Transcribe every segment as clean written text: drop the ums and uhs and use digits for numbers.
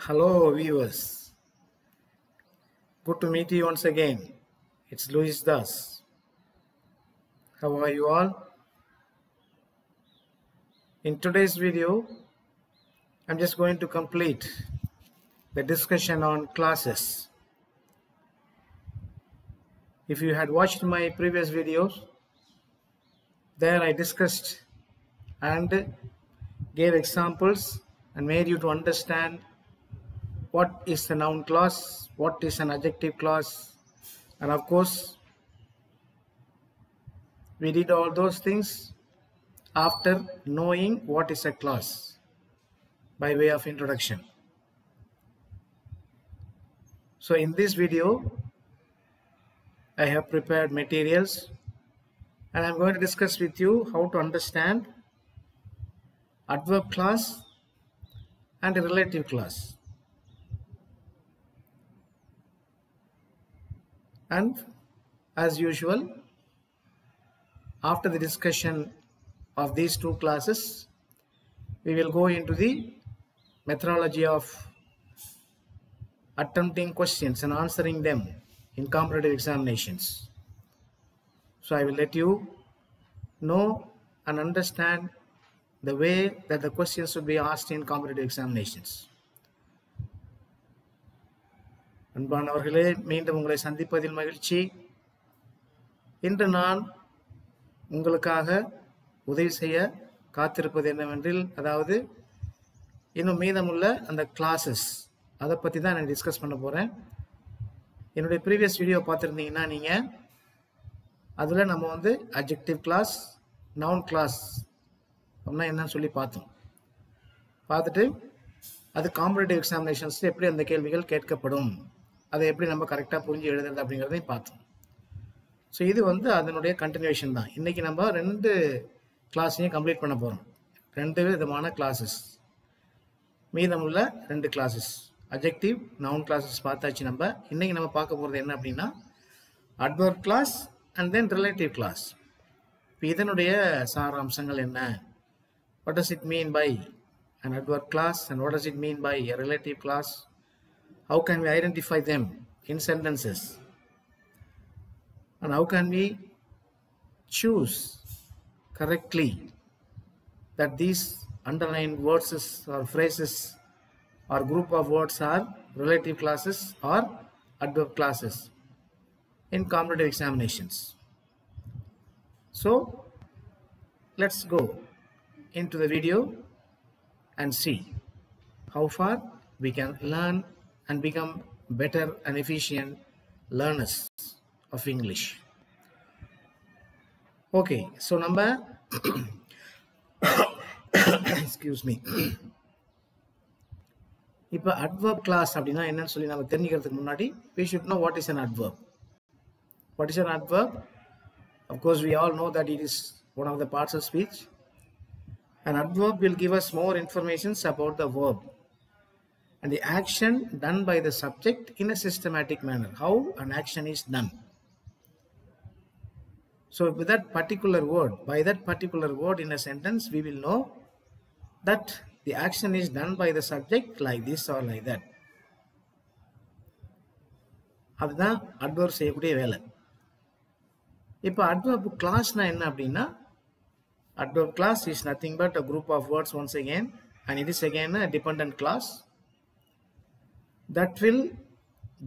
Hello viewers, good to meet you once again. It's Luis Das. How are you all? In today's video, I'm just going to complete the discussion on classes. If you had watched my previous videos, there I discussed and gave examples and made you to understand what is a noun clause, what is an adjective clause, and of course we did all those things after knowing what is a clause by way of introduction. So in this video I have prepared materials and I'm going to discuss with you how to understand adverb clause and a relative clause. And as usual, after the discussion of these two classes, we will go into the methodology of attempting questions and answering them in competitive examinations. So I will let you know and understand the way that the questions should be asked in competitive examinations. அன்பானவர்களே, மீண்டும் உங்களை சந்திப்பதில் மகிழ்ச்சி. இன்று நான் உங்களுக்காக உதவி செய்ய காத்திருப்பது என்னவென்றில், அதாவது இன்னும் மீதமுள்ள அந்த கிளாஸஸ் அதை பற்றி தான் நான் டிஸ்கஸ் பண்ண போகிறேன். என்னுடைய ப்ரீவியஸ் வீடியோ பார்த்துருந்தீங்கன்னா நீங்கள் அதில் நம்ம அட்ஜெக்டிவ் கிளாஸ், நவுன் கிளாஸ் அப்படின்னா என்னன்னு சொல்லி பார்த்துட்டு அது காம்படிட்டிவ் எக்ஸாமினேஷன்ஸ் எப்படி அந்த கேள்விகள் கேட்கப்படும், அதை எப்படி நம்ம கரெக்டாக புரிஞ்சு எழுதுறது அப்படிங்கிறதையும் பார்த்தோம். ஸோ இது அதனுடைய கண்டினியூஷன் தான். இன்றைக்கி நம்ம 2 கிளாஸையும் கம்ப்ளீட் பண்ண போகிறோம். 2 விதமான கிளாஸஸ், மீதமுள்ள 2 கிளாஸஸ் அட்ஜெக்டிவ், நவுன் கிளாஸஸ் பார்த்தாச்சு. இன்றைக்கி நம்ம பார்க்க போகிறது என்ன அப்படின்னா adverb clause and then relative clause. இப்போ இதனுடைய சாராம்சங்கள் என்ன, what does it mean by an adverb class and what does it mean by a relative class, how can we identify them in sentences, and how can we choose correctly that these underlined words or phrases or group of words are relative classes or adverb classes in competitive examinations. So let's go into the video and see how far we can learn and become better and efficient learners of English. Okay, so number excuse me. இப்போ adverb class அப்படின்னா என்னன்னு சொல்லி நம்ம தெரிஞ்சுக்கிறதுக்கு முன்னாடி we should know what is an adverb. What is an adverb? Of course we all know that it is one of the parts of speech. An adverb will give us more information about the verb and the action done by the subject in a systematic manner. How an action is done. So with that particular word, by that particular word in a sentence, we will know that the action is done by the subject like this or like that. அதுதான் adverb செய்யக்கூடிய வேலை. இப்போ adverb classனா என்ன அப்படின்னா, adverb class is nothing but a group of words once again, and it is again a dependent class that will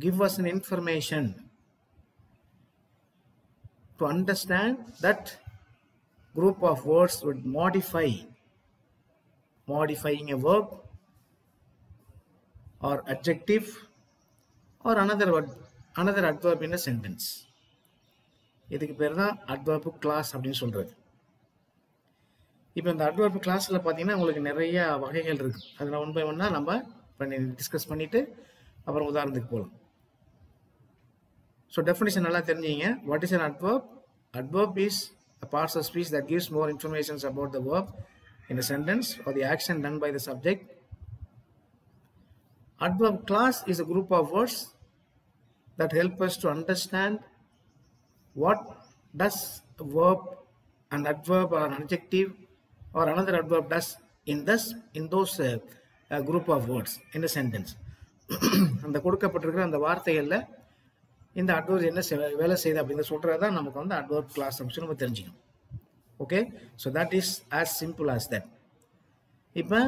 give us an information to understand that group of words would modifying a verb or adjective or another adverb in a sentence. இதுக்கு பேர் தான் adverb class அப்படின்னு சொல்றது. இப்போ இந்த adverb classல பார்த்தீங்கன்னா உங்களுக்கு நிறைய வகைகள் இருக்கு. அதில் 1 by 1 நம்ம டிஸ்கஸ் பண்ணிட்டு அப்புறம் உதாரணத்துக்கு போகலாம். ஸோ டெஃபினிஷன் நல்லா தெரிஞ்சிங்க. What is an adverb? Adverb is a part of speech that gives more information about the verb in a sentence or the action done by the subject. Adverb class is a group of words that help us to understand what does a verb, an adverb or an adjective or another adverb does in those group of words in a sentence. அந்த கொடுக்கப்பட்டிருக்கிற அந்த வார்த்தைகளில் இந்த adverb என்ன வேலை செய்யுது அப்படின்னு சொல்கிறது தான் நமக்கு வந்து அட்வர்ப் கிளாஸ் அப்படின்னு நம்ம தெரிஞ்சுக்கணும். Okay, so that is as simple as that. இப்போ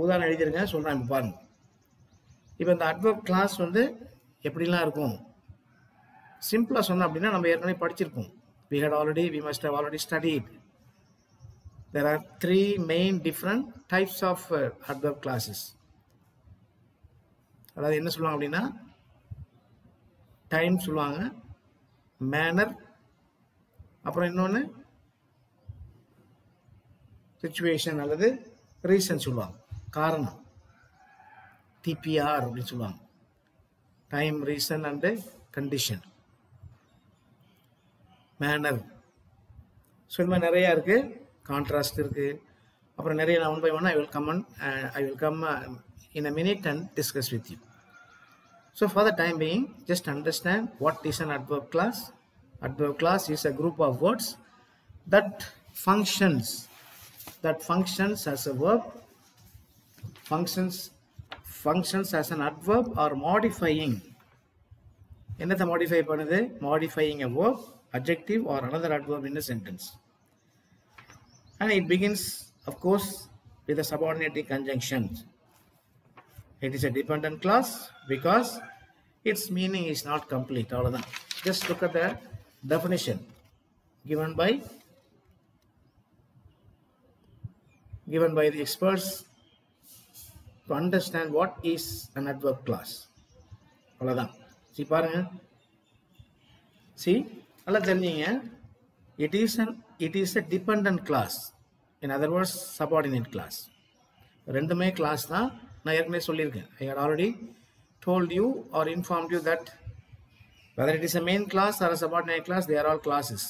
உதாரணம் எழுதியிருக்கேன் சொல்கிறேன், இப்போ பாருங்க. இப்போ இந்த அட்வர்ப் கிளாஸ் வந்து எப்படிலாம் இருக்கும்? சிம்பிளாக சொன்னோம் அப்படின்னா நம்ம ஏற்கனவே படிச்சிருப்போம். we must have already studied. There are 3 main different types of adverb classes. அதாவது என்ன சொல்லுவாங்க அப்படின்னா, டைம் சொல்லுவாங்க, மேனர், அப்புறம் இன்னொன்று சிச்சுவேஷன் அல்லது ரீசன் சொல்லுவாங்க, காரணம், டிபிஆர் அப்படின்னு சொல்லுவாங்க. Time, reason and condition, manner. So இந்த மாதிரி நிறையா இருக்குது. கான்ட்ராஸ்ட் இருக்குது. அப்புறம் நிறைய நான் one by one I will come in a minute and discuss with you. So for the time being, just understand what is an adverb class. Adverb class is a group of words that functions as a verb, functions as an adverb or modifying. என்னத்தை modify பண்ணுது? Modifying a verb, adjective or another adverb in a sentence. And it begins, of course, with the subordinating conjunctions. It is a dependent clause because its meaning is not complete. All of that. Just look at the definition given by the experts to understand what is an adverb clause. All of that. See, பாருங்க. See, நல்லா தெரிஞ்சீங்க. It is a dependent class. In other words, subordinate class. ரெண்டுமே class தான். நான் ஏற்கனவே சொல்லியிருக்கேன். I had already told you or informed you that whether it is a main class or a subordinate class, they are all classes.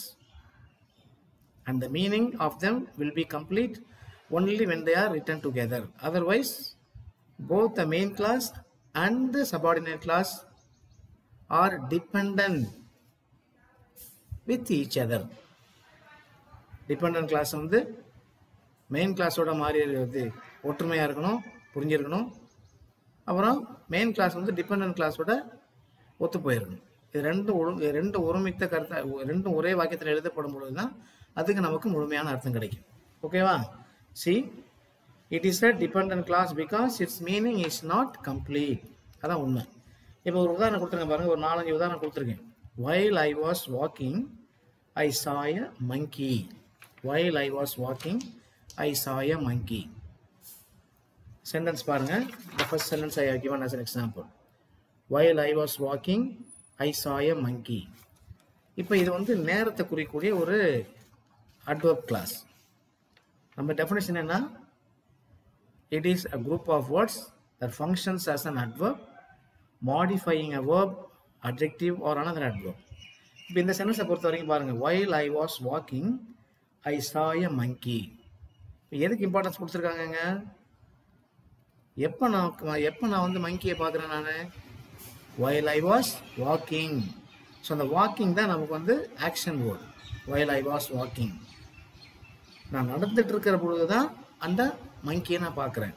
And the meaning of them will be complete only when they are written together. Otherwise, both the main class and the subordinate class are dependent with each other. Dependent class வந்து main கிளாஸோட மாதிரி வந்து ஒற்றுமையாக இருக்கணும், புரிஞ்சிருக்கணும். அப்புறம் main clause வந்து dependent கிளாஸோட ஒத்து போயிருக்கணும். இது ரெண்டு ஒருமித்த கருத்தை, ரெண்டும் ஒரே வாக்கியத்தில் எழுதப்படும் பொழுது தான் அதுக்கு நமக்கு முழுமையான அர்த்தம் கிடைக்கும். ஓகேவா? See, it is a dependent class because its meaning is not complete. அதான் உண்மை. இப்போ ஒரு உதாரணம் கொடுத்துருங்க பாருங்க, ஒரு 4-5 உதாரணம் கொடுத்துருக்கேன். While I was walking, I saw a monkey. While I was walking, I saw a monkey. Sentence பாருங்க. The first sentence I have given as an example. While I was walking, I saw a monkey. இப்போ இது வந்து நேரத்தை குறிக்கக்கூடிய ஒரு adverb class. நம்ம definition என்ன? It is a group of words that functions as an adverb, modifying a verb, adjective or another adverb. இப்போ இந்த சென்டென்ஸை பொறுத்த வரைக்கும் பாருங்க. While I was walking, I saw a monkey. எதுக்கு இம்பார்ட்டன்ஸ் கொடுத்துருக்காங்க? எப்போ நான் வந்து மங்கியை பார்க்குறேன் நான்? While I was walking. So அந்த வாக்கிங் தான் நமக்கு வந்து action word. While I was walking. நான் நடந்துட்டு இருக்கிற பொழுது தான் அந்த மங்கியை நான் பார்க்குறேன்.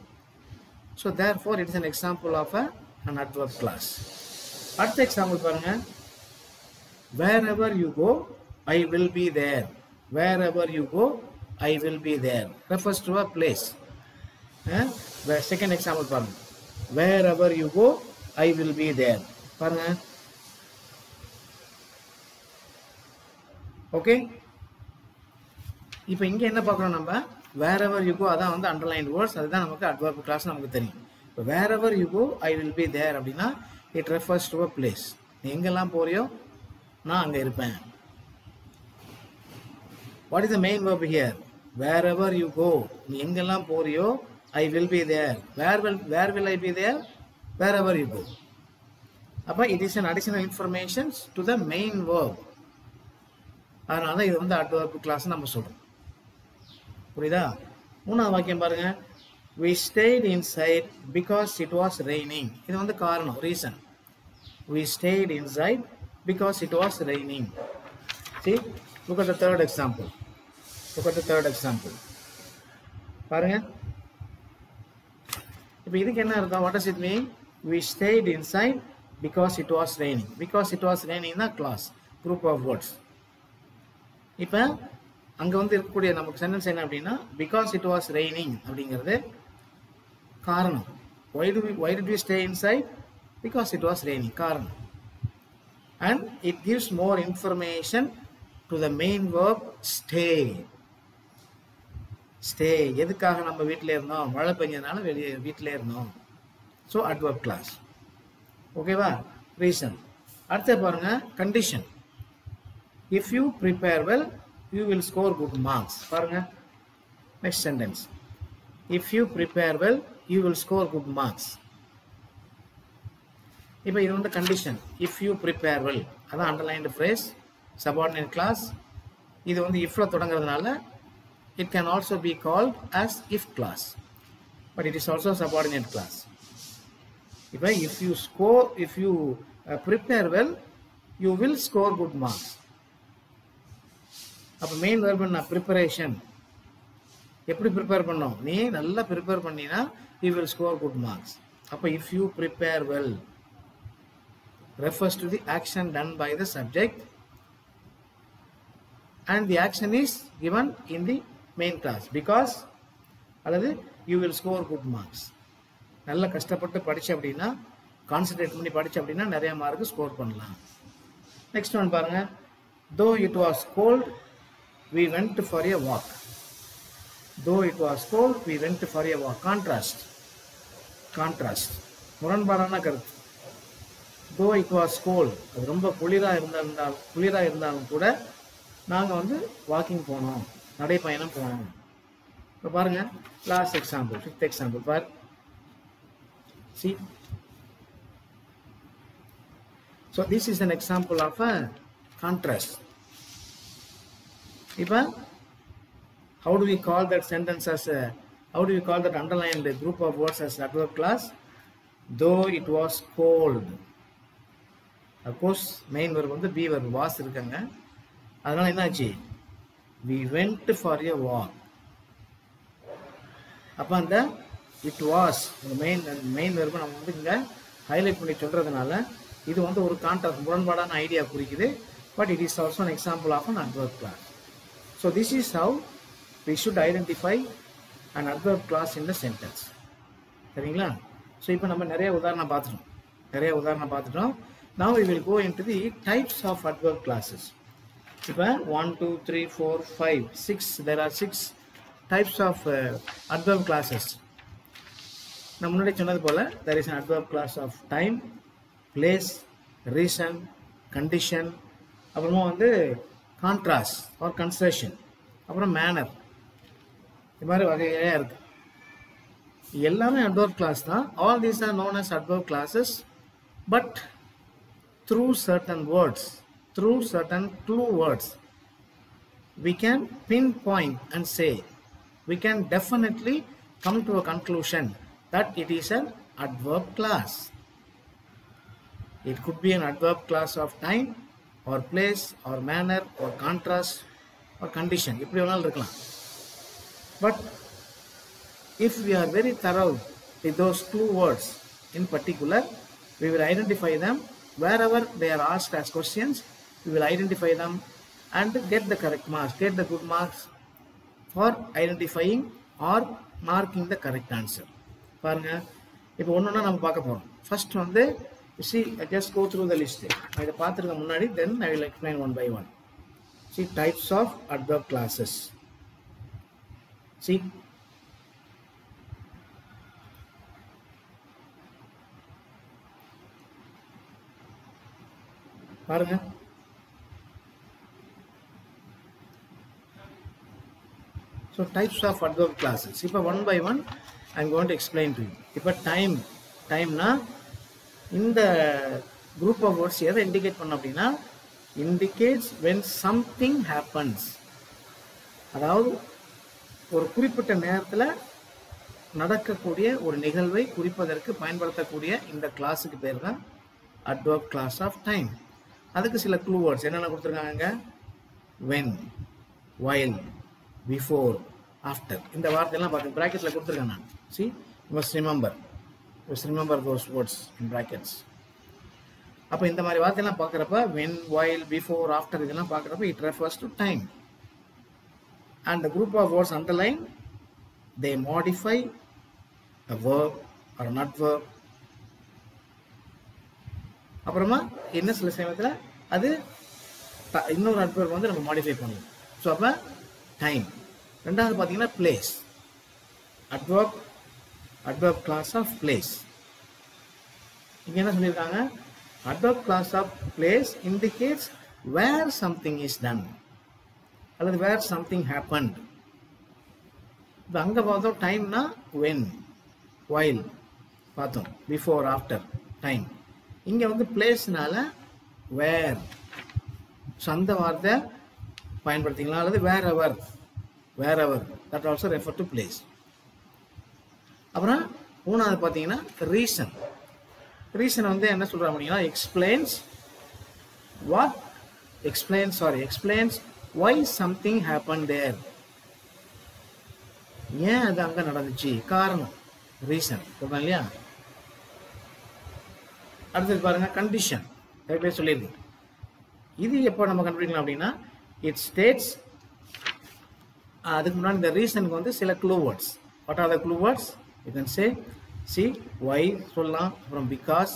So therefore it is an example of an adverb class. அடுத்த எக்ஸாம்பிள் பாருங்க. Wherever you go, I will be there. Wherever you go, I will be there. Refers to a place. Second example பாருங்க. Wherever you go, I will be there. பாருங்க. Okay, இப்போ இங்கே என்ன பார்க்குறோம் நம்ம? wherever you go, அதான் வந்து underline words, அதுதான் நமக்கு adverb class நமக்கு தெரியும். இப்போ wherever you go, I will be there அப்படின்னா it refers to a place. நீ எங்கெல்லாம் போறியோ நான் அங்கே இருப்பேன். What is the main verb here? Wherever you go. நீ எங்கெல்லாம் போறியோ I will be there. Where will I be there? Wherever you go. அப்போ it is an additional information to the main verb. அதனால இது வந்து adverb class நம்ம சொல்றோம். புரியுதா? மூணாவது வாக்கியம் பாருங்க. We stayed inside because it was raining. இது வந்து காரணம், reason. We stayed inside because it was raining. See, look at the third example. பாருங்க. இப்போ இதுக்கு என்ன அர்த்தம்? What does it mean? we stayed inside because it was raining. Because it was raining na clause, group of words. இப்போ அங்கே வந்து இருக்கக்கூடிய நமக்கு சென்டென்ஸ் என்ன அப்படின்னா because it was raining அப்படிங்கிறது காரணம். Why did we stay inside? Because it was raining. காரணம். And it gives more information to the main verb stay. Stay. எதுக்காக நம்ம வீட்டில் இருந்தோம்? மழை பெஞ்சதுனால வீட்டில் இருந்தோம். So adverb clause. ஓகேவா? ரீசன். அடுத்த பாருங்க condition. If you prepare well, you will score good marks. பாருங்க next sentence. If you prepare well, you will score good marks. இப்போ இது வந்து condition. If you prepare well, அதான் அண்டர்லைன்டு ஃப்ரேஸ், subordinate clause. இது வந்து ifல தொடங்குறதுனால it can also be called as if clause, but it is also subordinate clause. இப்போ if you prepare well, you will score good marks. அப்போ main verb என்ன? Preparation. எப்படி prepare பண்ணோம்? நீ நல்லா prepare பண்ணினா you will score good marks. அப்போ if you prepare well refers to the action done by the subject and the action is given in the main clause because அல்லது you will score good marks. நல்லா கஷ்டப்பட்டு படிச்ச அப்படின்னா, concentrate பண்ணி படிச்ச அப்படின்னா நிறைய மார்க் ஸ்கோர் பண்ணலாம். நெக்ஸ்ட் ஒன் பாருங்க. Though it was cold, we went for a walk. Though it was cold, we went for a walk. Contrast. முரண்பாடான கருத்து. Though it was cold, அது ரொம்ப குளிராக இருந்தாலும் கூட நாங்கள் வந்து வாக்கிங் போனோம், நடைப்பயணம் போனோம். இப்போ பாருங்க லாஸ்ட் எக்ஸாம்பிள், 5th எக்ஸாம்பிள் பார். See, so this is an example of a contrast. இப்போ how do we call that sentence as a, how do we call that underlined group of words as adverb clause? Though it was cold. Of course main verb வந்து be verb was இருக்காங்க, அதனால என்னாச்சு? We went for a walk. அப்போ அந்த it was main verb நம்ம வந்து இங்கே highlight பண்ணி சொல்றதுனால இது வந்து ஒரு கான்ட்ராஸ்ட், முரண்பாடான ஐடியா குறிக்குது. But it is also an example of an adverb clause. So this is how we should identify an adverb clause in the sentence. சரிங்களா? ஸோ இப்போ நம்ம நிறைய உதாரணம் பார்த்துட்டோம். Now we will go into the types of adverb clauses. இப்போ 1, 2, 3, 4, 5, 6, there are 6 types of adverb clauses. நான் முன்னாடி சொன்னது போல there is an adverb clause of time, place, reason, condition, அப்புறமா வந்து contrast or construction, அப்புறம் manner. இது மாதிரி வகையாக இருக்கு. எல்லாமே adverb clause தான். All these are known as adverb clauses, but through certain words, through certain clue words, we can pinpoint and say, we can definitely come to a conclusion that it is an adverb clause. It could be an adverb clause of time or place or manner or contrast or condition. இப்படி வேணாலும் இருக்கலாம். But if we are very thorough with those clue words in particular, we will identify them wherever they are asked as questions. We will identify them and get the correct marks, get the good marks for identifying or marking the correct answer. பாருங்க, இப்போ ஒன்னொன்னா நம்ம பார்க்க போறோம். First வந்து see, I just go through the list. நான் இதை பார்த்துருக்க முன்னாடி then I will explain one by one. See, types of adverb clauses. See, பாருங்க, so types of adverb clauses. இப்போ one by one I am going to explain to you. இப்போ timeனா இந்த group of words எதை indicate பண்ண அப்படின்னா, indicates when something happens. அதாவது ஒரு குறிப்பிட்ட நேரத்தில் நடக்கக்கூடிய ஒரு நிகழ்வை குறிப்பதற்கு பயன்படுத்தக்கூடிய இந்த கிளாஸுக்கு பேர் தான் adverb clause of time. அதுக்கு சில க்ளூ வேர்ட்ஸ் என்னென்ன கொடுத்துருக்காங்க? when, while, before, after. இந்த வார்த்தையெல்லாம் பார்த்து ப்ராக்கெட்டில் கொடுத்துருக்கேன் நான். See, you must remember. Just remember those words in brackets. அப்போ இந்த மாதிரி வார்த்தையெல்லாம் பார்க்குறப்ப when, while, before, after இதெல்லாம் பார்க்குறப்ப it refers to time. And the group of words underlined, they modify a verb or an adverb. அப்புறமா என்ன சில சமயத்தில் அது இன்னொரு adverb வந்து நம்ம மாடிஃபை பண்ணலாம். ஸோ அப்போ டைம். ரெண்டாவது பார்த்தீங்கன்னா place. adverb class of place. இங்கே என்ன சொல்லியிருக்காங்க? adverb class of place indicates where something is done அல்லது where something happened. இப்போ அங்கே பார்த்தோம் டைம்னா when, while பார்த்தோம், before, after, time. இங்கே வந்து பிளேஸ்னால where. ஸோ அந்த வார்த்தை பயன்படுத்திக்கலாம். அல்லது wherever that also refer to place. அப்புறம் மூணாவது பார்த்தீங்கன்னா ரீசன் வந்து என்ன சொல்கிறாங்க அப்படின்னா explains why something happened there. ஏன் அது அங்கே நடந்துச்சு, காரணம், ரீசன் சொல்கிறேன் இல்லையா. அடுத்தது பாருங்க கண்டிஷன். ஏற்கனவே சொல்லியிருக்கேன். இது எப்போ நம்ம கண்டுபிடிக்கலாம் அப்படின்னா இட் ஸ்டேட்ஸ். அதுக்கு முன்னாடி இந்த ரீசனுக்கு வந்து சில clue words. What are the clue words? You can say சி, ஒய் சொல்லலாம், அப்புறம் பிகாஸ்,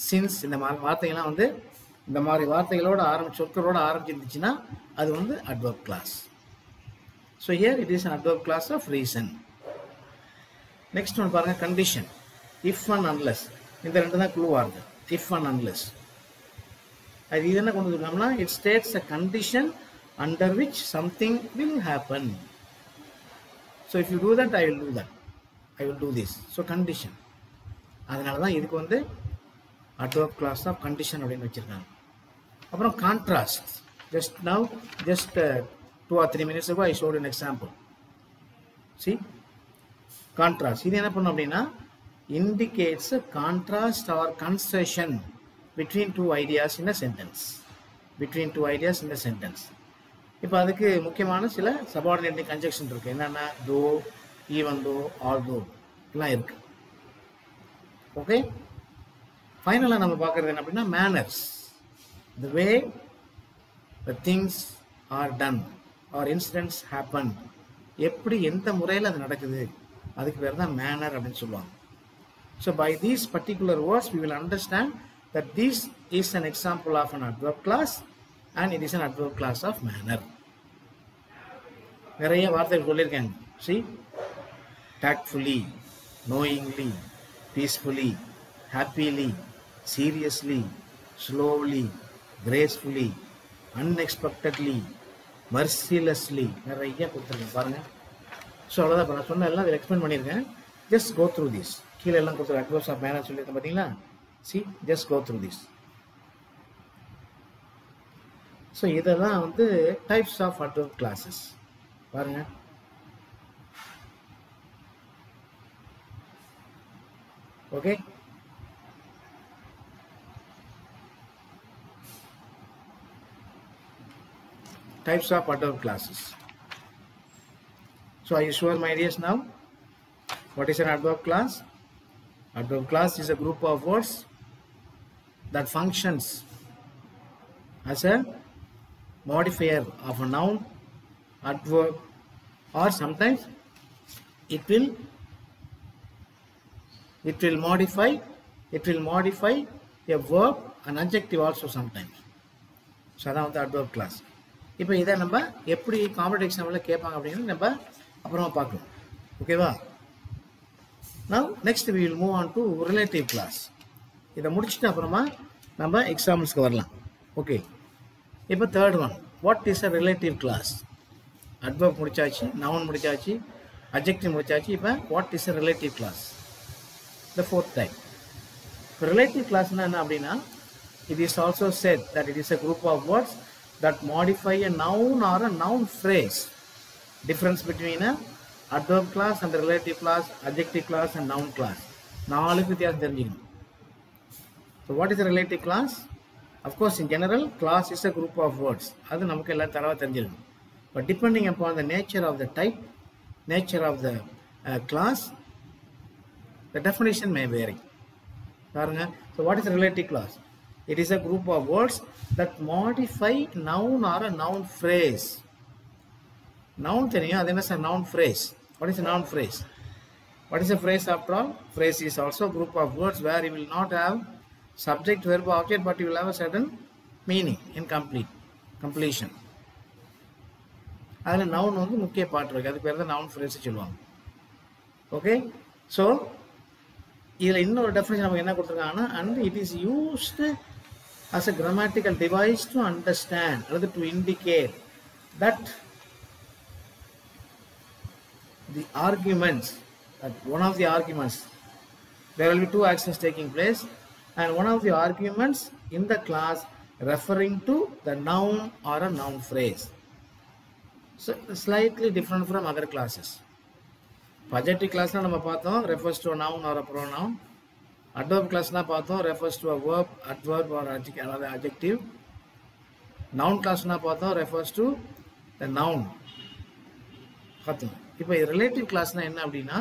சின்ஸ். இந்த மாதிரி வார்த்தைகள்லாம் வந்து இந்த மாதிரி வார்த்தைகளோட சொற்களோட ஆரம்பிச்சிருந்துச்சுன்னா அது வந்து adverb class. So here it is an adverb class of reason. Next ஒன்று பாருங்க கண்டிஷன். if and unless. இந்த ரெண்டு தான் க்ளூ ஆகுது. if and unless. அது இது என்ன கொண்டு வந்துருக்கோம்னா it states a condition under which something will happen. So if you do that, I will do that. I will do this. So condition. அதனால தான் இதுக்கு வந்து adverb class of condition அப்படின்னு வச்சிருக்காங்க. அப்புறம் contrast. Just 2 or 3 minutes ago I showed an example. See, contrast. இது என்ன பண்ணும் அப்படின்னா indicates a contrast or concession between two ideas in a sentence. இப்போ அதுக்கு முக்கியமான சில சபார்டினேட் கன்ஜெக்ஷன் இருக்கு. என்னன்னா தோ, ஈவன் தோ, ஆல்தோ எல்லாம் இருக்கு. ஓகே, ஃபைனலாக நம்ம பார்க்கறது என்ன அப்படின்னா manners. The way the things are done or incidents happen. எப்படி எந்த முறையில் அது நடக்குது அதுக்கு பேர் தான் மேனர் அப்படின்னு சொல்லுவாங்க. So by these particular words we will understand that this is an example of an adverb class and it is an adverb class of manner. நிறைய வார்த்தைகள் சொல்லியிருக்காங்க. See, tactfully, knowingly, peacefully, happily, seriously, slowly, gracefully, unexpectedly, mercilessly, நிறைய கொடுத்துருக்கேன் பாருங்க. So அவ்வளோதான். இப்போ நான் சொன்ன எல்லாம் இதில் எக்ஸ்பிளைன் பண்ணியிருக்கேன். Just go through this. கீழே எல்லாம் கொடுத்துருக்கேன். adverbs of manner சொல்லியிருக்கேன் பார்த்தீங்களா. See, just go through this. So இதெல்லாம் வந்து types of adverb classes. பாருங்க. Okay. Types of adverb classes. So are you sure, my dears, now? What is an adverb class? Adverb class is a group of words that functions as a modifier of a noun, adverb, or sometimes it will modify a verb, an adjective also sometimes. So அதான் வந்து adverb class. இப்போ இதை நம்ம எப்படி competitive example கேட்பாங்க அப்படின்னு நம்ம அப்புறமா பார்க்கலாம். ஓகேவா? Now next we will move on to relative class. இதை முடிச்சுட்டு அப்புறமா நம்ம எக்ஸாம்பிள்ஸ்க்கு வரலாம். ஓகே, இப்போ third one, what is a relative clause? Adverb முடிச்சாச்சு, நவுன் முடிச்சாச்சு, அட்ஜெக்டிவ் முடிச்சாச்சு. இப்போ what is a relative clause? The fourth type. இப்போ ரிலேட்டிவ் கிளாஸ்னா என்ன அப்படின்னா it is also said that it is a group of words that modify a noun or a noun phrase. Difference between a adverb class and the relative class, adjective class and noun class. நாலுக்கு வித்தியாசம் தெரிஞ்சுக்கணும். So what is a relative class? Of course, in general, class is a group of words. அது நமக்கு எல்லாம் தரவா தெரிஞ்சிருக்கும். But depending upon the nature of the type, nature of the class, The definition may vary. So what is a relative clause? It is a group of words that modify noun or a noun phrase. Noun தெரியும், அது என்ன sir noun phrase? What is a noun phrase? What is a phrase after all? Phrase is also a group of words where you will not have subject, verb, object, but you will have a certain meaning in completion. அதில் noun வந்து முக்கிய பாட்டு இருக்குது, அது பேர் தான் noun phrase சொல்லுவாங்க. Okay, so இதில் இன்னொரு டெஃபினேஷன் நமக்கு என்ன கொடுத்துருக்காங்கன்னா, and it is used as a grammatical device to understand or to indicate that the arguments, that one of the arguments, there will be two actions taking place, and one of the arguments in the class referring to the noun or a noun phrase. So slightly different from other classes. Adjective class na nama paathom refers to a noun or a pronoun. Adverb class na paathom refers to a verb, adverb or another adjective. Noun class na paathom refers to the noun. Paathom. இப்போ relative class na enna அப்படினா,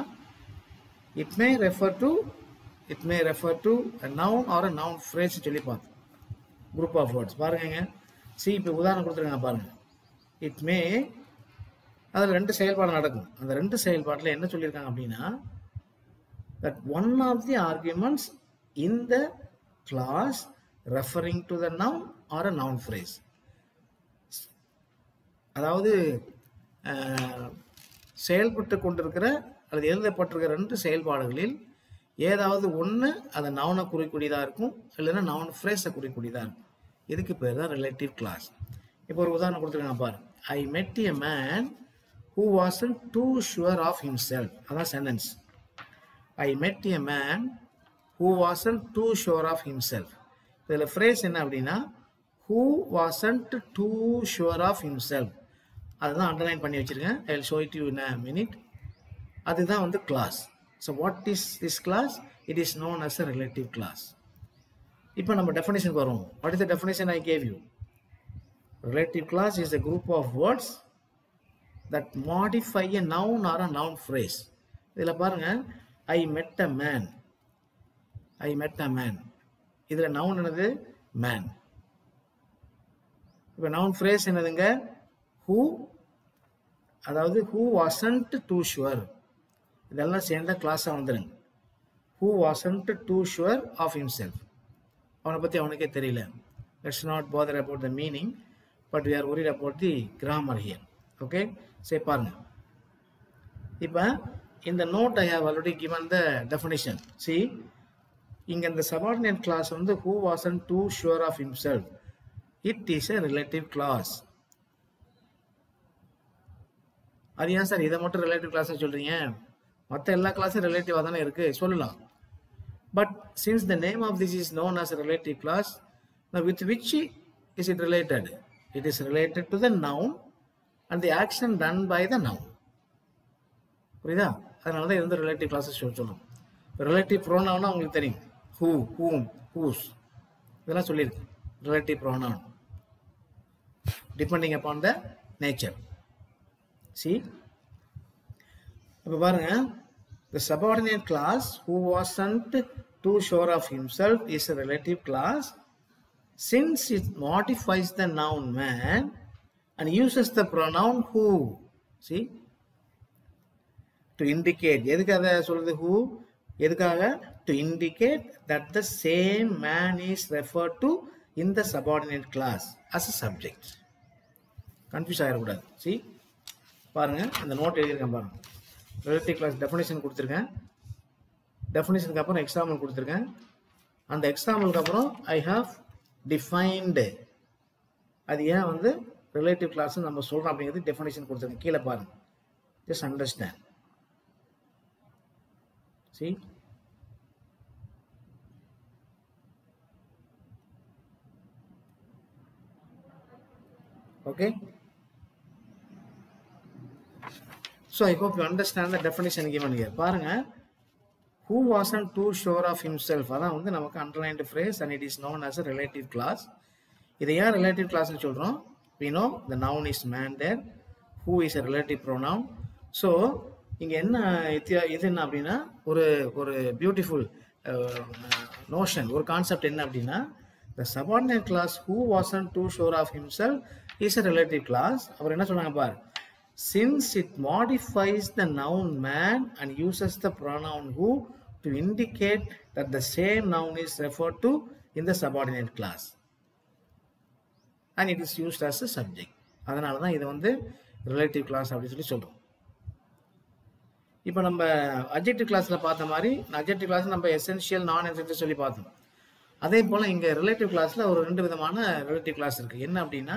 it may refer to a noun or a noun phrase சொல்லி பார்த்தோம். Group of words பாருங்க. See, இப்போ உதாரணம் கொடுத்துருங்க பாருங்க. It may, அதில் ரெண்டு செயல்பாடு நடக்கும். அந்த ரெண்டு செயல்பாட்டில் என்ன சொல்லியிருக்காங்க அப்படின்னா, that one of the arguments in the class referring to the noun or a noun phrase. அதாவது செயல்பட்டு கொண்டிருக்கிற அல்லது எழுதப்பட்டிருக்கிற ரெண்டு செயல்பாடுகளில் ஏதாவது ஒன்று அந்த நவுனை குறிக்கூடியதாக இருக்கும், இல்லைன்னா நவுன் ஃப்ரேஸை குறிக்கூடியதாக இருக்கும். இதுக்கு பேர் தான் ரிலேட்டிவ் கிளாஸ். இப்போ ஒரு உதாரணம் கொடுத்துருக்காங்க பாரு. I met a man who wasn't too sure of himself. அதான் sentence. I met a man who wasn't too sure of himself. இதில் ஃப்ரேஸ் என்ன அப்படின்னா, who wasn't too sure of himself. அதுதான் அண்டர்லைன் பண்ணி வச்சிருக்கேன். I will show it to you in a minute. அதுதான் வந்து class. So what is this class? It is known as a relative class. இப்போ நம்ம டெஃபினேஷனுக்கு வரும். What is the definition I gave you? Relative class is a group of words that modify a noun or a noun phrase. இதில் பாருங்க, I met a man. I met a man. இதில் noun என்னது? man. இப்போ noun phrase என்னதுங்க? who, அதாவது who wasn't too sure. இதெல்லாம் சேர்ந்த கிளாஸாக வந்துடுங்க. who wasn't too sure of himself. அவனை பற்றி அவனுக்கே தெரியல. Let's not bother about the meaning, but we are worried about the grammar here. Okay, சரி பாருங்க. இப்போ இந்த note I have already given the definition. See, இங்க இந்த subordinate class வந்து who wasn't too sure of himself. It is a relative class. அது ஏன் sir இதை மட்டும் ரிலேட்டிவ் கிளாஸ் சொல்றீங்க? மற்ற எல்லா கிளாஸும் ரிலேட்டிவாக தானே இருக்கு, சொல்லலாம். But since the name of this is known as a relative class, with which is it related? It is related to the noun and the action done by the noun. புரியுதா? அதனால தான் இது வந்து ரிலேட்டிவ் கிளாஸஸ் சொல்லணும். Relative ப்ரோனவுன்னா உங்களுக்கு தெரியும். who, whom, whose, இதெல்லாம் சொல்லியிருக்கு. Relative pronoun depending upon the nature. See, இப்போ பாருங்க, the subordinate class who wasn't too sure of himself is a relative class since it modifies the noun man and uses the pronoun who. See, to indicate, எதுக்காக சொல்றது who? எதுக்காக? to indicate that the same man is referred to in the subordinate class as a subject. Confuse ஆகிடக்கூடாது. See, பாருங்க, இந்த note எழுதியிருக்கேன் பாருங்க. Relative class definition கொடுத்துருக்கேன். டெஃபினேஷனுக்கு அப்புறம் எக்ஸாம்பிள் கொடுத்துருக்கேன். அந்த எக்ஸாம்பிளுக்கு அப்புறம் ஐ ஹாவ் டிஃபைன்டு. அது ஏன் வந்து ரிலேட்டிவ் கிளாஸ் நம்ம சொல்கிறோம் அப்படிங்கிறது டெஃபினேஷன் கொடுத்துருக்கேன். கீழே பாருங்க. Just understand. See, okay. So I hope you understand the definition given here. பாருங்க, who wasn't too sure of himself, அதான் வந்து நமக்கு underlined phrase and it is known as a relative class. இதை ஏன் relative class சொல்றோம்? We know the noun is man there, who is a relative pronoun. So இங்க என்ன இது என்ன அப்படின்னா ஒரு ஒரு பியூட்டிஃபுல் நோஷன், ஒரு கான்செப்ட் என்ன அப்படின்னா, the subordinate class who wasn't too sure of himself is a relative class. அவர் என்ன சொன்னாங்க பார், since it modifies the noun man and uses the pronoun who to indicate that the same noun is referred to in the subordinate class and it is used as a subject. அதனால தான் இது வந்து relative class அப்படின்னு சொல்லி சொல்கிறோம். இப்போ நம்ம adjective கிளாஸில் பார்த்த மாதிரி அட்ஜெக்டிவ் கிளாஸ் நம்ம எசென்ஷியல் நான் எசென்ஷியல் சொல்லி பார்த்தோம். அதே போல் இங்கே ரிலேட்டிவ் கிளாஸில் ஒரு 2 விதமான ரிலேட்டிவ் கிளாஸ் இருக்குது. என்ன அப்படின்னா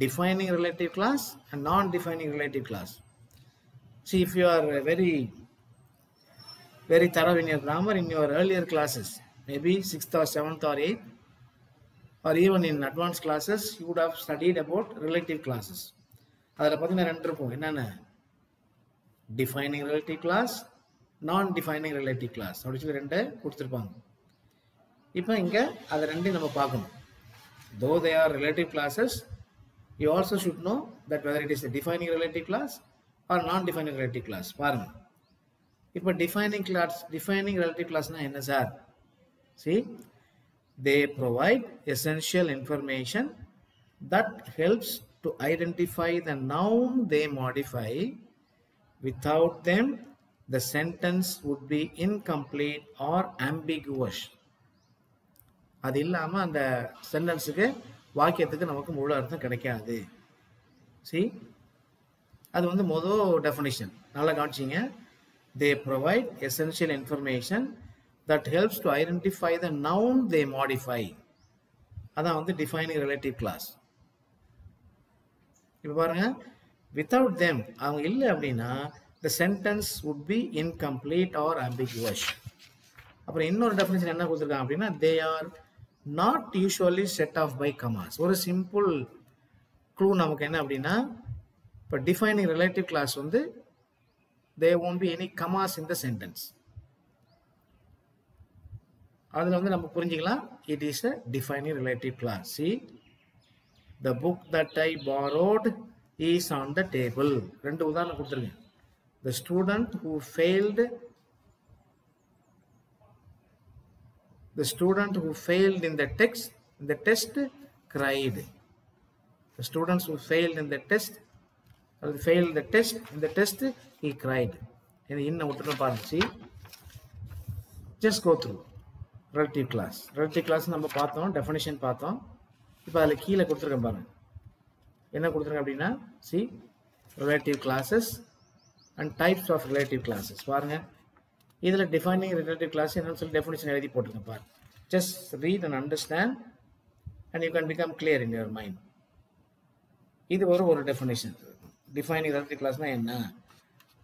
defining relative class and non-defining relative class. See, if you are very thorough in your grammar in your earlier classes, maybe 6th or 7th or 8th, or even in advanced classes, you would have studied about relative classes. அதில் பார்த்தீங்கன்னா 2 இருக்கும். என்னென்ன? defining relative class, non-defining relative class அப்படி சொல்லி 2 கொடுத்துருப்பாங்க. இப்போ இங்கே அதை 2 நம்ம பார்க்கணும். Though they are relative classes, you also should know that whether it is a defining relative class or non-defining relative class. பாருங்க, இப்போ defining relative classனா என்ன sir? See, they provide essential information that helps to identify the noun they modify. Without them, the sentence would be incomplete or ambiguous. அது இல்லாமல் அந்த சென்டென்ஸுக்கு வாக்கியத்துக்கு நமக்கு முழு அர்த்தம் கிடைக்காது. See, அது வந்து மொதல் டெஃபினிஷன். நல்லா கவனிச்சிங்க. They provide essential information that helps to identify the noun they modify. அதான் வந்து defining relative class. இப்போ பாருங்க, without them, அவங்க இல்லை அப்படின்னா the sentence would be incomplete or ambiguous. அப்புறம் இன்னொரு டெஃபினிஷன் என்ன கொடுத்துருக்காங்க அப்படின்னா, they are not usually set off by commas. ஒரு சிம்பிள் க்ளூ நமக்கு என்ன அப்படின்னா, இப்போ defining relative class வந்து there won't be any commas in the sentence. அதில் வந்து நம்ம புரிஞ்சிக்கலாம், it is a defining relative class. See, the book that I borrowed is on the table. 2 உதாரணம் கொடுத்துருங்க. The student who failed in the test cried. The students who failed in the test he cried. இன்னும் விட்டுட்டு பாருங்க. See, just go through relative class நம்ம பார்த்தோம், definition பார்த்தோம். இப்போ அதில் கீழே கொடுத்துருக்கேன் பாருங்க, என்ன கொடுத்துருக்கேன் அப்படின்னா, see, relative classes and types of relative classes. பாருங்க, இதில் defining relative class என்னன்னு சொல்லி definition எழுதி போட்டுருக்கேன் பாருங்க. Just read and understand and you can become clear in your mind. இது ஒரு definition. defining relative classனா என்ன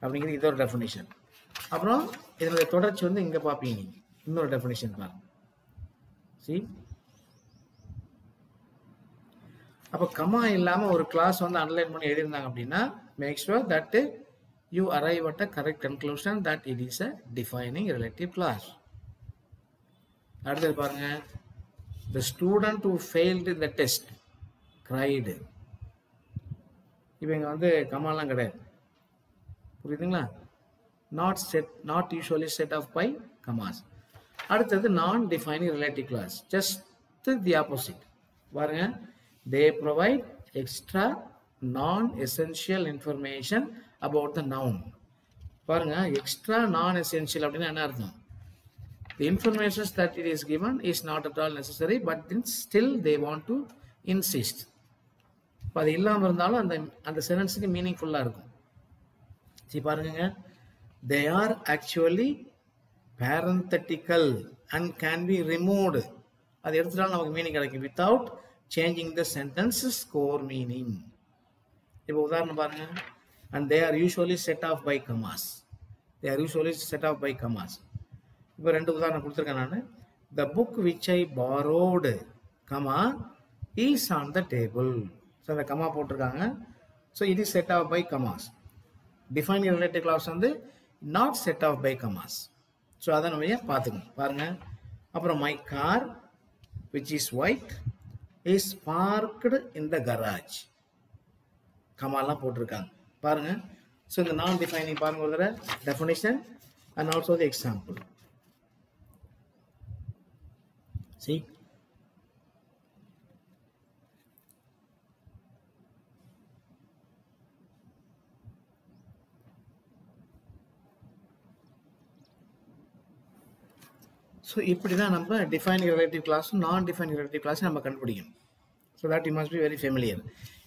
அப்படிங்கிறது இது ஒரு definition. அப்புறம் இதனுடைய தொடர்ச்சி வந்து இங்கே பார்ப்பீங்க, இன்னொரு definition பாருங்க. See, அப்போ கமா இல்லாமல் ஒரு கிளாஸ் வந்து அனலைன் பண்ணி எழுதியிருந்தாங்க அப்படின்னா, make sure that you arrive at a correct conclusion that it is a defining relative class. அடுத்தது பாருங்க, the student who failed in the test cried. இப்போ இங்கே வந்து கமாலாம் கிடையாது, புரியுதுங்களா? not usually set off by commas. அடுத்தது நான் defining relative clause, just the opposite. பாருங்க, they provide extra non-essential information about the noun. பாருங்க, எக்ஸ்ட்ரா நான் எசென்ஷியல் அப்படின்னா என்ன அர்த்தம்? The information that it is given is not at all necessary, but still they want to insist. இப்போ அது இல்லாமல் இருந்தாலும் அந்த சென்டென்ஸுக்கு மீனிங்ஃபுல்லாக இருக்கும். சரி பாருங்க, they are actually parenthetical and can be removed. அது எடுத்துட்டாலும் நமக்கு மீனிங் கிடைக்கும் without changing the sentence's core meaning. இப்போ உதாரணம் பாருங்க, and they are usually set off by commas. இப்போ 2 உதாரணம் கொடுத்துருக்கேன் நான். The book which I borrowed, comma, is on the table. So அந்த கமா போட்டிருக்காங்க. So it is set off by commas. Defining relative clause வந்து not set off by commas. So அதை நம்ம பார்த்துக்கணும். பாருங்க, அப்புறம் my car which is white is parked in the garage. கமாலாம் போட்டிருக்காங்க. பாருங்க, So the non-defining பாருங்க ஒரு தடவை definition and also the example. See? So இப்படி தான் நம்ம defining relative class non-defining relative class நம்ம கண்டுபிடிக்கணும். So that you must be very familiar.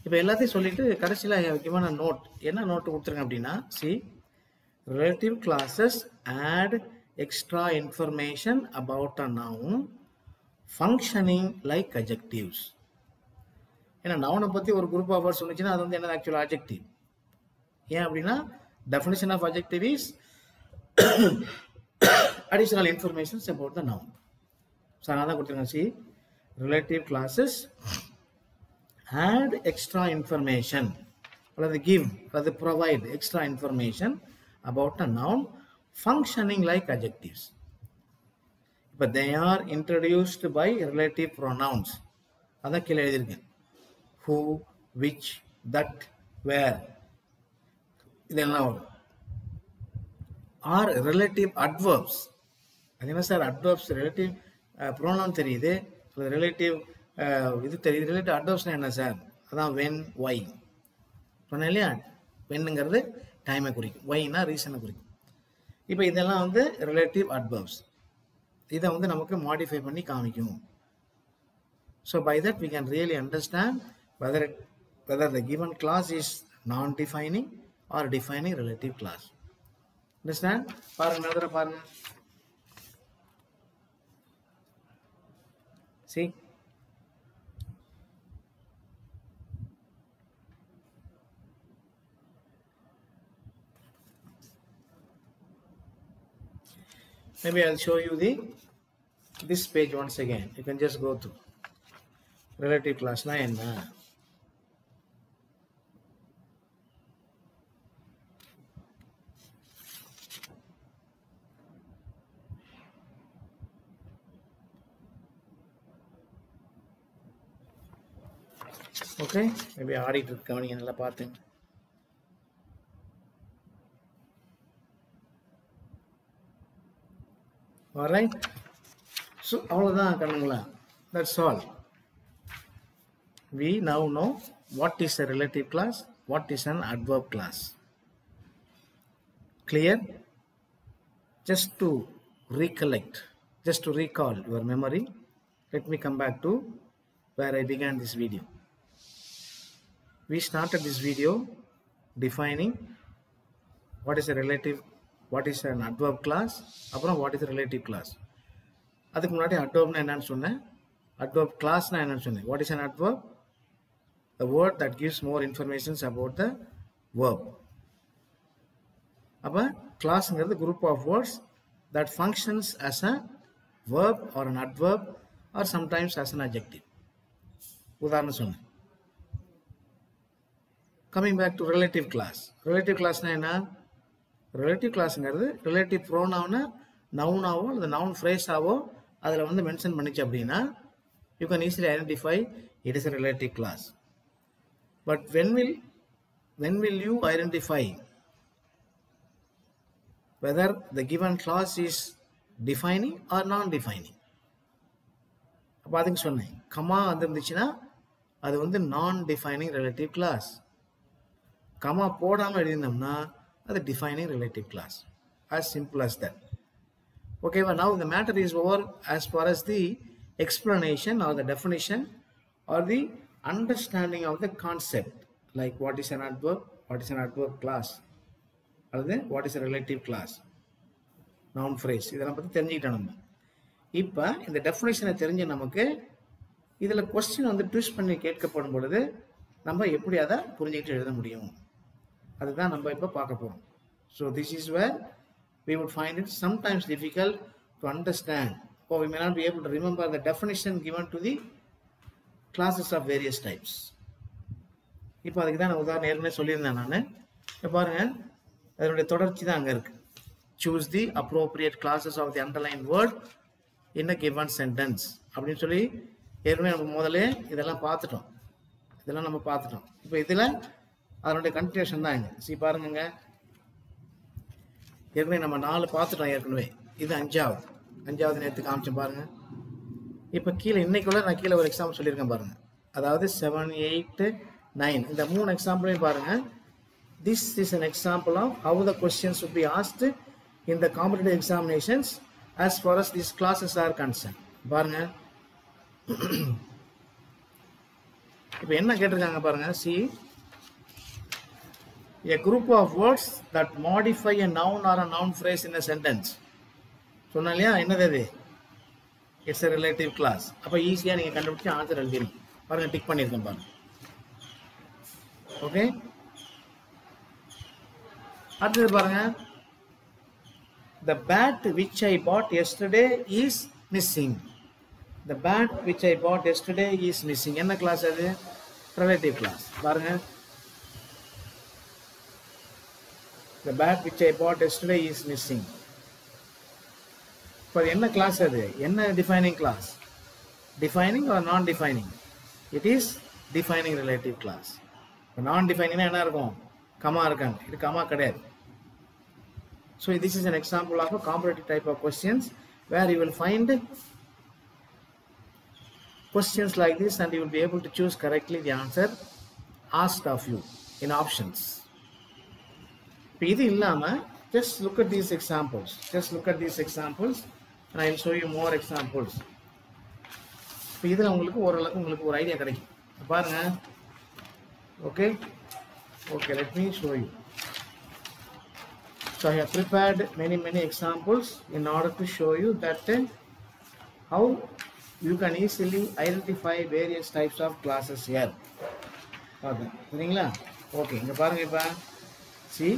இப்போ எல்லாத்தையும் சொல்லிட்டு கடைசியில் முக்கியமான நோட் என்ன நோட் கொடுத்துருங்க அப்படின்னா see relative classes add extra information about a noun functioning like adjectives. ஏன்னா நவுனை பற்றி ஒரு குரூப் ஆஃப் வேர்ட்ஸ் சொன்னிச்சுன்னா அது வந்து என்ன ஆக்சுவல் adjective. ஏன் அப்படின்னா definition of adjective is additional informations about the noun. So another கொடுத்துருங்க see relative classes add extra information or they give or they provide extra information about a noun functioning like adjectives, but they are introduced by relative pronouns. அதான் கீழே எழுதியிருக்கேன் who, which, that, where இதெல்லாம் வரும் are relative adverbs. அது என்ன sir adverbs relative pronoun தெரியுது relative இது தெரியுது ரிலேட்டிவ் அட்வர்ப்ஸ்னா என்ன சார் அதான் when why சொன்னேன் இல்லையா வென்னுங்கிறது டைமை குறிக்கும் ஒய்னா ரீசனை குறிக்கும் இப்போ இதெல்லாம் வந்து ரிலேட்டிவ் அட்வர்ப்ஸ் இதை வந்து நமக்கு மாடிஃபை பண்ணி காமிக்கும் so by that we can really understand whether the given clause is non defining or defining relative clause understand பாருங்க நடத்துகிற பாருங்க see maybe I'll show you this page once again. You can just go through relative class na enna okay maybe ஆடிட்டு இருக்கவங்க நல்லா பாத்துங்க alright so அவ்வளவுதான் கண்ணுங்களா that's all we now know what is a relative class, what is an adverb class. Clear? Just to recollect, just to recall your memory, let me come back to where I began this video. We started this video defining what is a relative, what is an adverb class, அப்புறம் what is a relative class. அதுக்கு முன்னாடி adverb னா என்னன்னு சொன்னேன், adverb class னா என்னன்னு சொன்னேன். What is an adverb? A word that gives more information about the verb. அப்ப classங்கிறது group of words that functions as a verb or an adverb or sometimes as an adjective. உதாரணம் சொன்னேன். Coming back to relative class. Relative class னா என்ன? Relative classங்கிறது relative pronoun noun ஆவோ அல்லது noun phrase ஆவோ அதில் வந்து மென்ஷன் பண்ணிச்சு அப்படின்னா you can easily identify it is a relative class. But when will you identify whether the given class is defining or non-defining? அப்போ அதுக்கு சொன்னேன் கமா வந்துருந்துச்சுன்னா அது வந்து non-defining relative class. கமா போடாமல் எழுதினோம்னா அது defining relative class. As simple as that. Okay, well now the matter is over as far as the explanation or the definition or the understanding of the concept, like what is an adverb, what is an adverb class, or what is a relative class, noun phrase. இதெல்லாம் பற்றி தெரிஞ்சுக்கிட்டோம் நம்ம. இப்போ இந்த டெஃபினேஷனை தெரிஞ்ச நமக்கு இதில் question வந்து ட்விஸ்ட் பண்ணி கேட்கப்படும் பொழுது நம்ம எப்படி அதை புரிஞ்சுக்கிட்டு எழுத முடியும் அதுதான் நம்ம இப்போ பார்க்க போகிறோம். So this is where we would find it sometimes difficult to understand, or we may not be able to remember the definition given to the classes of various types. இப்போ அதுக்கு தான் நான் உதாரணம் ஏற்கனவே சொல்லியிருந்தேன் நான். இப்போ பாருங்கள் அதனுடைய தொடர்ச்சி தான் அங்கே இருக்குது. Choose the appropriate classes of the underlined word in a given sentence அப்படின்னு சொல்லி ஏற்கனவே நம்ம முதல்ல இதெல்லாம் பார்த்துட்டோம். இப்போ இதில் அதனுடைய கண்டினியூஷன் தான் இங்கே. பாருங்க ஏற்கனவே நம்ம 4 பார்த்துட்டோம் ஏற்கனவே. இது 5வது நேற்று காமிச்சேன் பாருங்க. இப்போ கீழே இன்னைக்குள்ள நான் கீழே ஒரு எக்ஸாம்பிள் சொல்லியிருக்கேன் பாருங்க. அதாவது 7, 8, 9 இந்த 3 எக்ஸாம்பிளையும் பாருங்க. This is an example of how the questions would be asked in the competitive examinations as far as these classes are concerned. பாருங்க. இப்போ என்ன கேட்டிருக்காங்க பாருங்க. See, a group of words that modify a noun or a noun phrase in a sentence. சொன்னா இல்லையா என்னது அது? It's a relative class. அப்போ ஈஸியாக நீங்கள் கண்டுபிடிச்சி ஆன்சர் எழுதிருங்க. பாருங்க டிக் பண்ணியிருக்கேன் பாருங்க. ஓகே, அடுத்தது பாருங்க. The bat which I bought yesterday is missing. The bat which I bought yesterday is missing. என்ன கிளாஸ் அது? Relative class. பாருங்க. The bat which I bought yesterday is missing. இப்போ என்ன கிளாஸ் அது? என்ன defining class? Defining or non-defining? It is defining relative class. இப்போ non-defining என்ன இருக்கும்? கமா இருக்காங்க. இது கமா கிடையாது. So this is an example of a comparative type of questions where you will find questions like this and you will be able to choose correctly the answer asked of you in options. இது இல்லாம just look at these examples. Just look at these examples and I will show you more examples. இதுல உங்களுக்கு ஓரளவுக்கு உங்களுக்கு ஒரு idea கிடைக்கும். பாருங்க. Okay, let me show you. So I have prepared many examples in order to show you that how you can easily identify various types of classes here. Okay, சரிங்களா? Okay, இங்க பாருங்க. இப்ப see,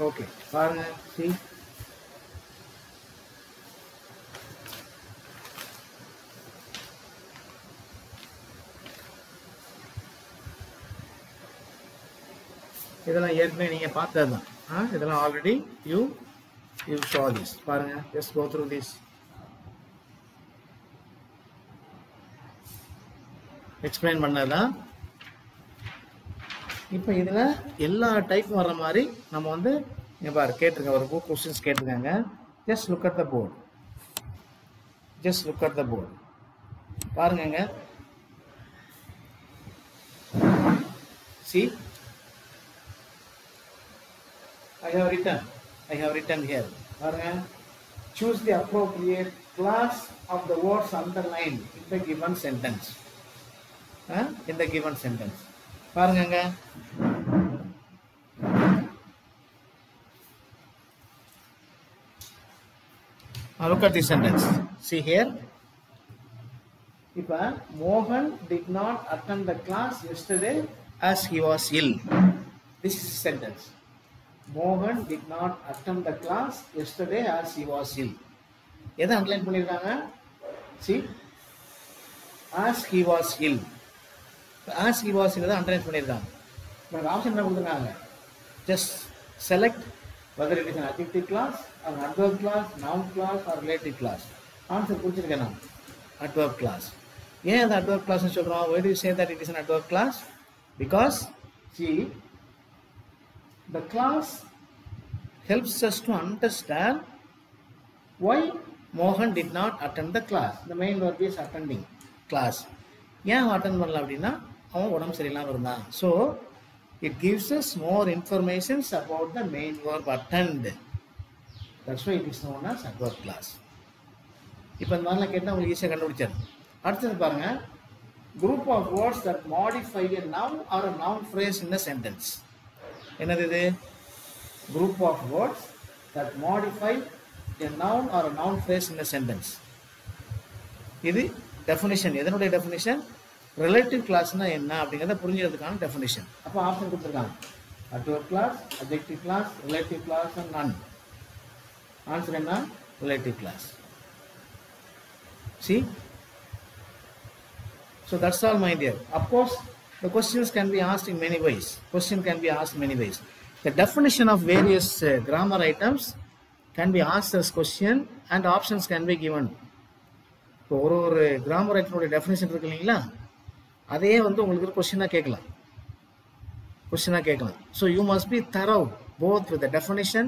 okay, பாருங்க. see, இதெல்லாம் ஏற்கனவே நீங்க பார்த்ததுதான். இதெல்லாம் ஆல்ரெடி you saw this. பாருங்க, just go through this. Explain பண்ணதுதான். இப்போ இதுல எல்லா டைப்பும் வர்ற மாதிரி நம்ம வந்து இங்க பாரு கேட்டிருக்க ஒரு क्वेश्चंस கேட்டிருக்காங்க. just look at the board. just look at the board. பாருங்கங்க. see, I have written here. Choose the appropriate class of the words underlined in the given sentence. In the given sentence. பாருங்க. Look at this sentence. See here. இப்ப Mohan did not attend the class yesterday as he was ill. This is a sentence. Mohan did not attend the class yesterday as he was ill. எதை underline பண்ணிருக்காங்க? See, as he was ill. As he was ill தான் underline பண்ணிருக்காங்க. நமக்கு option என்ன கொடுத்துருக்காங்க? Just select whether it is an adjective class or an adverb class, noun class or relative class. Answer கொடுத்துருக்கேன் நான். Adverb class. ஏன் அது adverb class னு சொல்றோம்? Why do you say that it is an adverb class? Because see, the class helps us to understand why Mohan did not attend the class. The main verb is attending class. ஏன் attend பண்ணல அப்படின்னா அவன் உடம்பு சரியில்லாம இருந்தான். So it gives us more information about the main verb attend. That's why it is known as adverb class. இப்போ இந்த மாதிரிலாம் கேட்டால் உங்களுக்கு ஈஸியாக கண்டுபிடிச்சாரு. அடுத்தது பாருங்க. Group of words that modify a noun or a noun phrase in a sentence. என்னது இது? Group of words that modify a noun or a noun phrase in a sentence. இது டெஃபினிஷன். எதனுடைய டெஃபினிஷன்? ரிலேட்டிவ் கிளாஸ்னா என்ன அப்படிங்கிறத புரிஞ்சுக்கிறதுக்கான definition. அப்போ option கொடுத்துருக்காங்க. adverb class, adjective class, relative class and none. Answer என்ன? relative class. See? So that's all, my dear. Of course, the questions can be asked in many ways. Question can be asked in many ways. The definition of various grammar items can be asked as question and options can be given. இப்போ ஒரு grammar ஐட்டனுடைய definition இருக்கு இல்லைங்களா, அதையே வந்து உங்களுக்கு ஒரு கொஸ்டினாக கேட்கலாம். கொஸ்டினாக கேட்கலாம். So you must be thorough both with the definition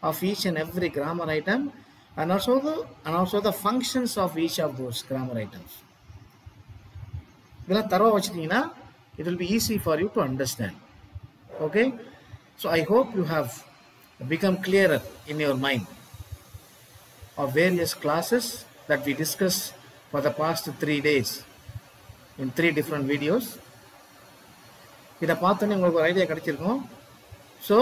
of each and every grammar item and also the functions of each of those grammar items. இதெல்லாம் தரவா வச்சுட்டீங்கன்னா it will be easy for you to understand. Okay, so I hope you have become clearer in your mind of various classes that we discussed for the past 3 days in 3 different videos. இதை பார்த்தோன்னே உங்களுக்கு ஒரு idea கிடைச்சிருக்கும். So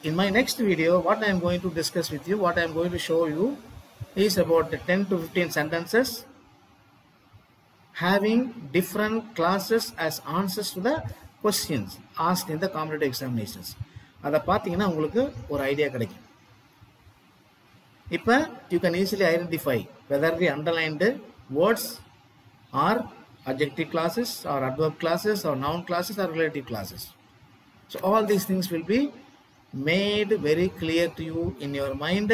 in my next video, what I am going to discuss with you, what I am going to show you is about 10 to 15 sentences having different classes as answers to the questions asked in the competitive examinations. அதை பார்த்தீங்கன்னா உங்களுக்கு ஒரு idea கிடைக்கும். இப்போ you can easily identify whether the underlined words are adjective classes or adverb classes or noun classes or relative classes. So all these things will be made very clear to you in your mind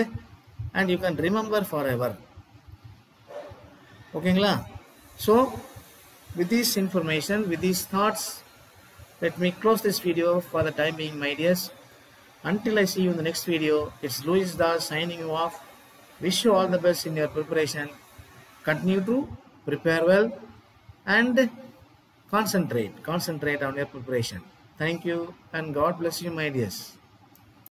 and you can remember forever. Okay, so with this information, with these thoughts, let me close this video for the time being, my dears. Until I see you in the next video, it's Luis Das signing you off. Wish you all the best in your preparation. Continue to prepare well and concentrate on your preparation. Thank you and God bless you, my dears.